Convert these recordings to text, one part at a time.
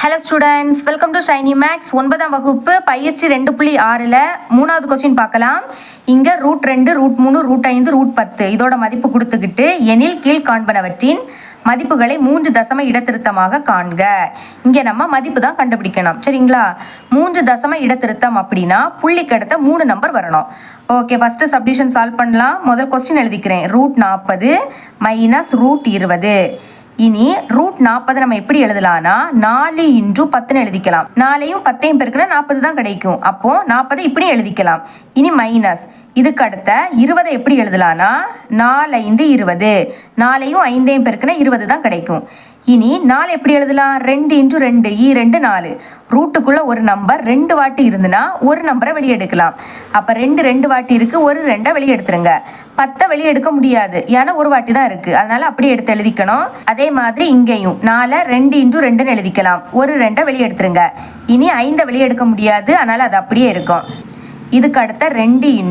Hello students, welcome to Shiny Max. 9ஆம் வகுப்பு பயிற்சி 2.6ல் 3வது கொஸ்டின் பார்க்கலாம். இங்கே √2, √3, √5, √10 இதோட மதிப்பு கொடுத்துக்கிட்டு எனில் கீழ் காண்பனவற்றின் மதிப்புகளை 3 தசம இடத்திருத்தமாக காண்க. இங்கே நம்ம மதிப்பு தான் கண்டுபிடிக்கணும், சரிங்களா? 3 தசம இடத்திருத்தம் அப்படின்னா புள்ளிக்கு அடுத்த 3 நம்பர் வரணும். ஓகே, ஃபஸ்ட்டு சப்டிவிஷன் சால்வ் பண்ணலாம். முதல் கொஸ்டின் எழுதிக்கிறேன். √40 மைனஸ் √20. இனி √40 நம்ம எப்படி எழுதலாம்னா 4 × 10 எழுதிக்கலாம். 4ஐயும் 10ஐயும் பெருக்குனா 40 தான் கிடைக்கும். அப்போ 40 இப்படி எழுதிக்கலாம். இனி மைனஸ் இதுக்கு அடுத்த 20 எப்படி எழுதலாம்னா 4 5 20. 4ஐயும் 5ஐயும் பெருக்குனா 20 தான் கிடைக்கும். இனி 4 எப்படி எழுதலாம்? 2 × 2 2 4. ரூட்டுக்குள்ள ஒரு நம்பர் 2 வாட்டி இருந்துன்னா ஒரு நம்பரை வெளியே எடுக்கலாம். அப்போ 2 வாட்டி இருக்கு, ஒரு 2 வெளியே எடுத்துருங்க. 10 வெளியே எடுக்க முடியாது, ஏன்னா ஒரு வாட்டி தான் இருக்கு, அதனால அப்படியே எடுத்து எழுதிக்கணும். அதே மாதிரி இங்கேயும் 4 2 × 2 எழுதிக்கலாம், ஒரு 2 வெளியே எடுத்துருங்க. இனி 5 வெளியே எடுக்க முடியாது, அதனால அது அப்படியே இருக்கும். இதுக்கு அடுத்த 2 ×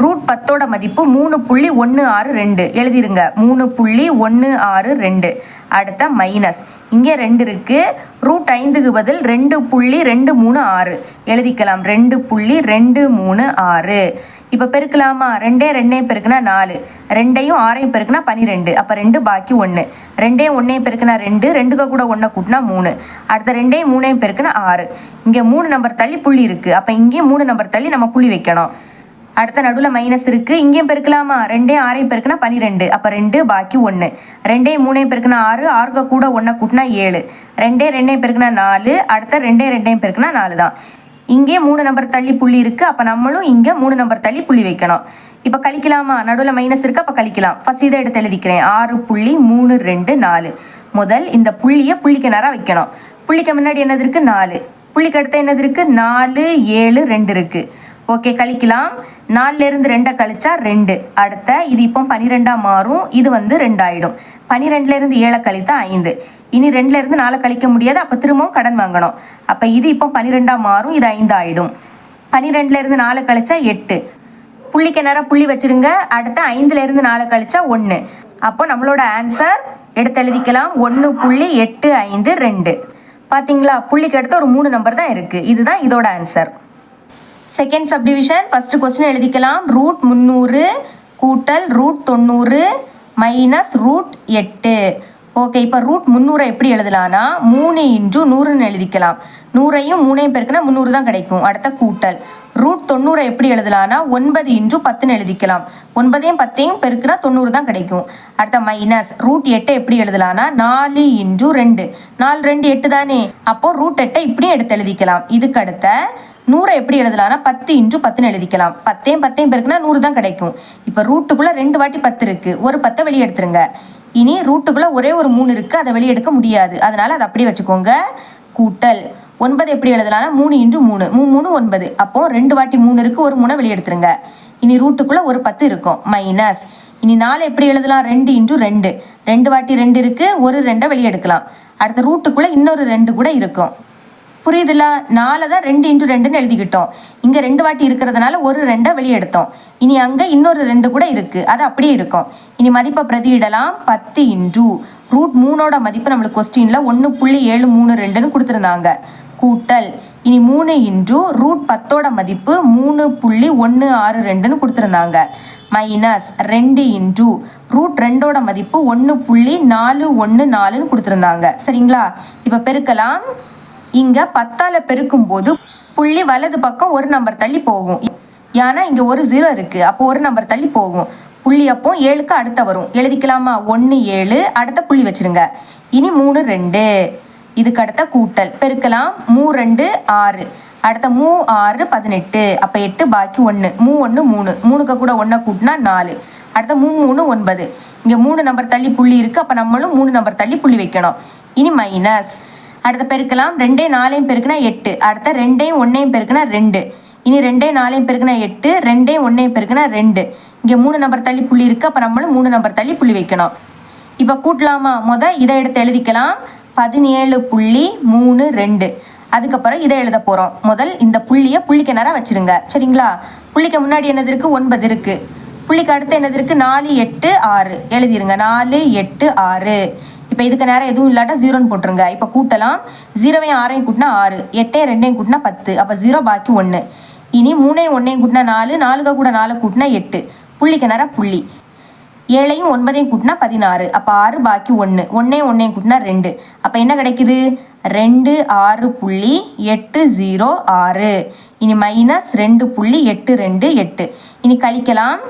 √10 மதிப்பு 3.162 எழுதிருங்க. 3.162. அடுத்த மைனஸ் இங்கே 2 இருக்கு, √5க்கு பதில் 2.236 எழுதிக்கலாம். 2.236. இப்போ பெருக்கலாமா? 2 2 பெருக்குனா 4, 2ஐயும் 6ஐயும் பெருக்குனா 12. அப்போ 2 பாக்கி 1. 2ஐயும் 1ஐயும் பெருக்குனா 2, 2க்கு கூட 1 கூட்டினா 3. அடுத்த 2ஐயும் 3ஐயும் பெருக்குனா 6. இங்கே 3 நம்பர் தள்ளி புள்ளி இருக்குது, அப்போ இங்கேயும் 3 நம்பர் தள்ளி நம்ம புள்ளி வைக்கணும். அடுத்த நடுவில் மைனஸ் இருக்குது, இங்கேயும் பெருக்கலாமா? 2ஐயும் 6ஐயும் பெருக்குனா 12. அப்போ 2 பாக்கி 1. 2ஐயும் 3ஐயும் பெருக்குனா 6, 6க்கு கூட 1 கூட்டினா 7. 2 2ஐயும் பெருக்குனா 4. அடுத்த 2 2ஐயும் பெருக்குனா 4 தான். இங்கே 3 நம்பர் தள்ளி புள்ளி இருக்குது, அப்போ நம்மளும் இங்கே 3 நம்பர் தள்ளி புள்ளி வைக்கணும். இப்போ கழிக்கலாமா? நடுவில் மைனஸ் இருக்குது, அப்போ கழிக்கலாம். ஃபஸ்ட் இதை எடுத்து எழுதிக்கிறேன். 6.324. முதல் இந்த புள்ளியை புள்ளிக்கு நேராக வைக்கணும். புள்ளிக்கு முன்னாடி என்னது இருக்குது? 4. புள்ளிக்கு அடுத்த என்னது இருக்குது? 4 7 2 இருக்குது. ஓகே, கழிக்கலாம். 4லேருந்து 2 கழிச்சா 2. அடுத்த இது இப்போ 12ஆக மாறும், இது 2 ஆகிடும். 12லேருந்து 7 கழித்தா 5. இனி 2லேருந்து 4 கழிக்க முடியாது, அப்போ திரும்பவும் கடன் வாங்கணும். அப்போ இது இப்போ 12ஆக மாறும், இது 5 ஆகிடும். 12லேருந்து 4 கழிச்சா 8. புள்ளிக்கு நேரம் புள்ளி வச்சுருங்க. அடுத்த 5லேருந்து 4 கழிச்சா 1. அப்போ நம்மளோட ஆன்சர் எடுத்து எழுதிக்கலாம். 1.852. பார்த்தீங்களா? புள்ளிக்கு அடுத்த ஒரு 3 நம்பர் தான் இருக்குது. இதுதான் இதோட answer. Second subdivision first question எழுதிக்கலாம். √300 கூட்டல் √90 மைனஸ் √8. ஓகே, இப்போ √300 எப்படி எழுதலாம்னா 3 × 100ன்னு எழுதிக்கலாம். 100ஐயும் 3ஐயும் பெருக்குனா 300 தான் கிடைக்கும். அடுத்த கூட்டல் √90 எப்படி எழுதலாம்னா 9 × 10ன்னு எழுதிக்கலாம். 9ஐயும் 10ஐயும் பெருக்குனா 90 தான் கிடைக்கும். அடுத்த மைனஸ் √8 எப்படி எழுதலாம்னா 4 × 2. 4 2 8 தானே, அப்போ √8 இப்படியும் எடுத்து எழுதிக்கலாம். இதுக்கு அடுத்த 100 எப்படி எழுதலாம்னா 10 × 10ன்னு எழுதிக்கலாம். 10ஐயும் 10ஐயும் பெருக்குனா 100 தான் கிடைக்கும். இப்போ ரூட்டுக்குள்ளே 2 வாட்டி 10 இருக்குது, ஒரு 10 வெளியே எடுத்துருங்க. இனி ரூட்டுக்குள்ளே ஒரே ஒரு 3 இருக்குது, அதை வெளியே எடுக்க முடியாது, அதனால் அதை அப்படியே வச்சுக்கோங்க. கூட்டல் 9 எப்படி எழுதலாம்னா 3 × 3 3 9. அப்போது 2 வாட்டி 3 இருக்குது, ஒரு 3 வெளியே எடுத்துருங்க. இனி ரூட்டுக்குள்ளே ஒரு 10 இருக்கும். மைனஸ் இனி 4 எப்படி எழுதலாம்? 2 × 2. 2 வாட்டி 2 இருக்குது, ஒரு 2 வெளியே எடுக்கலாம். அடுத்த ரூட்டுக்குள்ளே இன்னொரு 2 கூட இருக்கும். புரியுதுல? 4 தான் 2 × 2ன்னு எழுதிக்கிட்டோம். இங்கே 2 வாட்டி இருக்கிறதுனால ஒரு 2 வெளியே எடுத்தோம். இனி அங்கே இன்னொரு 2 கூட இருக்குது, அது அப்படியே இருக்கும். இனி மதிப்பை பிரதியிடலாம். 10 × √3 மதிப்பு நம்மளுக்கு கொஸ்டினில் 1.732ன்னு கொடுத்துருந்தாங்க. கூட்டல் இனி 3 × √10 மதிப்பு 3.162ன்னு கொடுத்துருந்தாங்க. மைனஸ் 2 × √2 மதிப்பு 1.414ன்னு கொடுத்துருந்தாங்க. சரிங்களா? இப்போ பெருக்கலாம். இங்கே 10ஆல் பெருக்கும் போது புள்ளி வலது பக்கம் ஒரு நம்பர் தள்ளி போகும், ஏன்னா இங்கே ஒரு 0 இருக்குது, அப்போ ஒரு நம்பர் தள்ளி போகும். புள்ளி அப்போ 7க்கு அடுத்த வரும். எழுதிக்கலாமா? 1 7. அடுத்த புள்ளி வச்சுருங்க. இனி 3 2. இதுக்கு அடுத்த கூட்டல் பெருக்கலாம். 3 2 6. அடுத்த 3 6 18. அப்போ 8 பாக்கி 1. 3 1 3. 3க்கு கூட 1 கூட்டினா 4. அடுத்த 3 3 9. இங்கே 3 நம்பர் தள்ளி புள்ளி இருக்குது, அப்போ நம்மளும் 3 நம்பர் தள்ளி புள்ளி வைக்கணும். இனி மைனஸ் அடுத்த பெருக்கலாம். 2 4ஐயும் பெருக்குனா 8. அடுத்த 2ஐயும் 1ஐயும் பெருக்குனா 2. இனி 2 4ஐயும் பெருக்குனா 8. 2ஐயும் 1ஐயும் பெருக்குனா 2. இங்கே 3 நம்பர் தள்ளி புள்ளி இருக்குது, அப்போ நம்மளும் 3 நம்பர் தள்ளி புள்ளி வைக்கணும். இப்போ கூட்டலாமா? இதை எடுத்து எழுதிக்கலாம். 17.32. அதுக்கப்புறம் இதை எழுத போகிறோம். முதல் இந்த புள்ளியை புள்ளிக்கு நேரம் வச்சுருங்க, சரிங்களா? புள்ளிக்கு முன்னாடி என்னது இருக்குது? 9 இருக்குது. புள்ளிக்கு அடுத்து என்னது இருக்குது? 4 8 6 எழுதிருங்க. 4 8 6. இப்போ இதுக்கு நேரம் எதுவும் இல்லாட்டா 0ன்னு போட்டுருங்க. இப்போ கூட்டலாம். 0வையும் 6ஐயும் கூட்டினா 6, 8ஐயும் 2ஐயும் கூட்டினா 10, அப்போ 0 பாக்கி 1. இனி 3ஐயும் 1ஐயும் கூட்டினா 4, 4 கூட 4 கூட்டினா 8, புள்ளிக்கு நேரம் புள்ளி. 7ஐயும் 9ஐயும் கூட்டினா 16, அப்போ 6 பாக்கி 1, 1ஐயும் 1ஐயும் கூட்டினா 2, அப்போ என்ன கிடைக்குது? 26.806. இனி -2.828. இனி கழிக்கலாம்.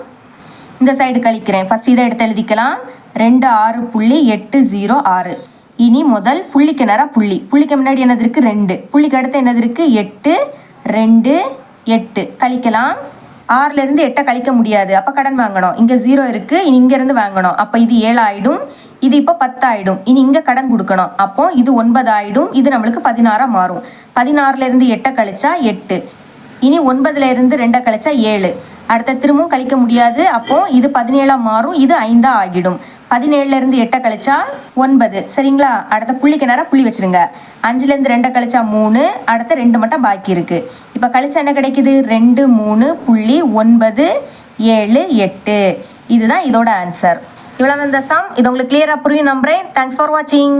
இந்த சைடு கழிக்கிறேன். ஃபர்ஸ்ட் இதை எடுத்து எழுதிக்கலாம். 26.806. இனி முதல் புள்ளிக்கு நேரம் புள்ளி. புள்ளிக்கு முன்னாடி என்னது இருக்குது? 2. புள்ளிக்கு அடுத்து என்னது இருக்குது? 8, 2, 8. கழிக்கலாம். 6லேருந்து 8 கழிக்க முடியாது, அப்போ கடன் வாங்கணும். இங்கே 0 இருக்குது, இனி இங்கேருந்து வாங்கணும். அப்போ இது 7 ஆகிடும், இது இப்போ 10 ஆகிடும். இனி இங்கே கடன் கொடுக்கணும். அப்போ இது 9 ஆகிடும், இது நம்மளுக்கு 16 மாறும். 16லேருந்து 8 கழிச்சா 8. இனி 9லேருந்து 2 கழிச்சா 7. அடுத்த திரும்பவும் கழிக்க முடியாது, அப்போ இது 17 மாறும், இது 5 ஆகிடும். 17லேருந்து 8 கழிச்சா 9. சரிங்களா? அடுத்த புள்ளிக்கு நேரம் புள்ளி வச்சுருங்க. 5லேருந்து 2 கழிச்சா 3, அடுத்த 2 மட்டும் பாக்கி இருக்குது. இப்போ கழிச்சா என்ன கிடைக்குது? 2, 3.978. இதுதான் இதோட ஆன்சர். இவ்வளோ இந்த சம். இது உங்களுக்கு கிளியராக புரியும் நம்புறேன். தேங்க்ஸ் ஃபார் வாட்சிங்.